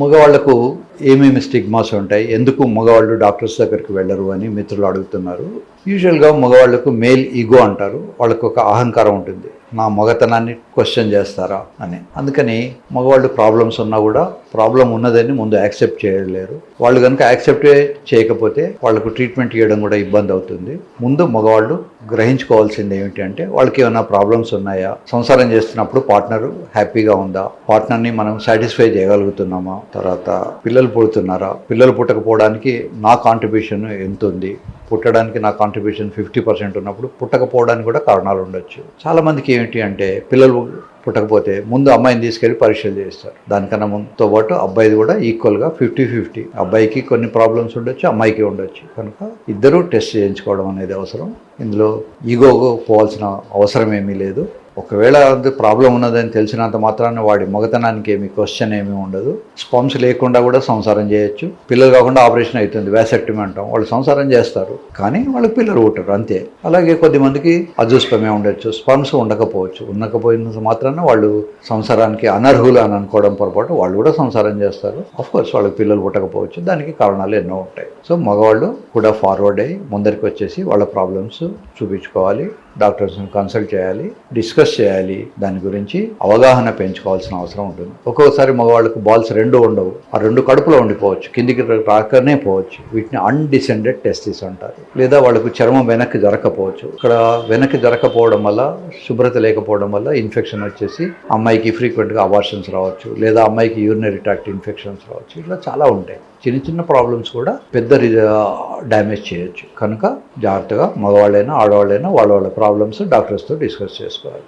మగవాళ్లకు ఏమేమి స్టిగ్మాస్ ఉంటాయి, ఎందుకు మగవాళ్ళు డాక్టర్స్ దగ్గరికి వెళ్ళరు అని మిత్రులు అడుగుతున్నారు. యూజువల్గా మగవాళ్లకు మేల్ ఈగో అంటారు. వాళ్ళకు ఒక అహంకారం ఉంటుంది, నా మగతనాన్ని క్వశ్చన్ చేస్తారా అని. అందుకని మగవాళ్ళు ప్రాబ్లమ్స్ ఉన్నా కూడా ప్రాబ్లం ఉన్నదని ముందు యాక్సెప్ట్ చేయలేరు. వాళ్ళు కనుక యాక్సెప్ట్ చేయకపోతే వాళ్ళకు ట్రీట్మెంట్ ఇవ్వడం కూడా ఇబ్బంది అవుతుంది. ముందు మగవాళ్ళు గ్రహించుకోవాల్సింది ఏమిటి అంటే, వాళ్ళకి ఏమైనా ప్రాబ్లమ్స్ ఉన్నాయా, సంసారం చేస్తున్నప్పుడు పార్ట్నర్ హ్యాపీగా ఉందా, పార్ట్నర్ని మనం సాటిస్ఫై చేయగలుగుతున్నామా, తర్వాత పిల్లలు పుడుతున్నారా, పిల్లలు పుట్టకపోవడానికి నా కాంట్రిబ్యూషన్ ఎంత ఉంది, పుట్టడానికి నా కాంట్రిబ్యూషన్ 50% ఉన్నప్పుడు పుట్టకపోవడానికి కూడా కారణాలు ఉండొచ్చు. చాలామందికి ఏమిటి అంటే, పిల్లలు పుట్టకపోతే ముందు అమ్మాయిని తీసుకెళ్ళి పరీక్షలు చేస్తారు. దానికన్నా ముందుతో పాటు అబ్బాయిది కూడా ఈక్వల్గా 50-50. అబ్బాయికి కొన్ని ప్రాబ్లమ్స్ ఉండొచ్చు, అమ్మాయికి ఉండొచ్చు. కనుక ఇద్దరూ టెస్ట్ చేయించుకోవడం అనేది అవసరం. ఇందులో ఈగో పోవాల్సిన అవసరం ఏమీ లేదు. ఒకవేళ ప్రాబ్లం ఉన్నదని తెలిసినంత మాత్రాన వాడి మగతనానికి ఏమి క్వశ్చన్ ఏమీ ఉండదు. స్పమ్స్ లేకుండా కూడా సంసారం చేయొచ్చు. పిల్లలు కాకుండా ఆపరేషన్ అవుతుంది, వ్యాసెక్టమీ అంటాం. వాళ్ళు సంసారం చేస్తారు కానీ వాళ్ళకి పిల్లలు పుట్టరు, అంతే. అలాగే కొద్దిమందికి అజుస్పమే ఉండొచ్చు, స్పమ్స్ ఉండకపోవచ్చు. ఉండకపోయినంత మాత్రాన వాళ్ళు సంసారానికి అనర్హులు అని అనుకోవడం పొరపాటు. వాళ్ళు కూడా సంసారం చేస్తారు, ఆఫ్కోర్స్ వాళ్ళకి పిల్లలు పుట్టకపోవచ్చు. దానికి కారణాలు ఎన్నో ఉంటాయి. సో మగవాళ్ళు కూడా ఫార్వర్డ్ అయ్యి ముందరికి వచ్చేసి వాళ్ళ ప్రాబ్లమ్స్ చూపించుకోవాలి, డాక్టర్స్ని కన్సల్ట్ చేయాలి, డిస్కస్ చేయాలి. దాని గురించి అవగాహన పెంచుకోవాల్సిన అవసరం ఉంటుంది. ఒక్కొక్కసారి మగవాళ్ళకు బాల్స్ రెండు ఉండవు, ఆ రెండు కడుపులో ఉండిపోవచ్చు, కిందికి రాకనే పోవచ్చు. వీటిని అన్డిసెండెడ్ టెస్టిస్ అంటారు. లేదా వాళ్ళకు చర్మం వెనక్కి జరగకపోవచ్చు. ఇక్కడ వెనక్కి జరగకపోవడం వల్ల, శుభ్రత లేకపోవడం వల్ల ఇన్ఫెక్షన్ వచ్చేసి అమ్మాయికి ఫ్రీక్వెంట్గా అబార్షన్స్ రావచ్చు, లేదా అమ్మాయికి యూరినరీ ట్రాక్ట్ ఇన్ఫెక్షన్స్ రావచ్చు. ఇట్లా చాలా ఉంటాయి. చిన్న చిన్న ప్రాబ్లమ్స్ కూడా పెద్ద డ్యామేజ్ చేయొచ్చు. కనుక జాగ్రత్తగా మగవాళ్ళైనా ఆడవాళ్ళైనా వాళ్ళ ప్రాబ్లమ్స్ డాక్టర్స్తో డిస్కస్ చేసుకోవాలి.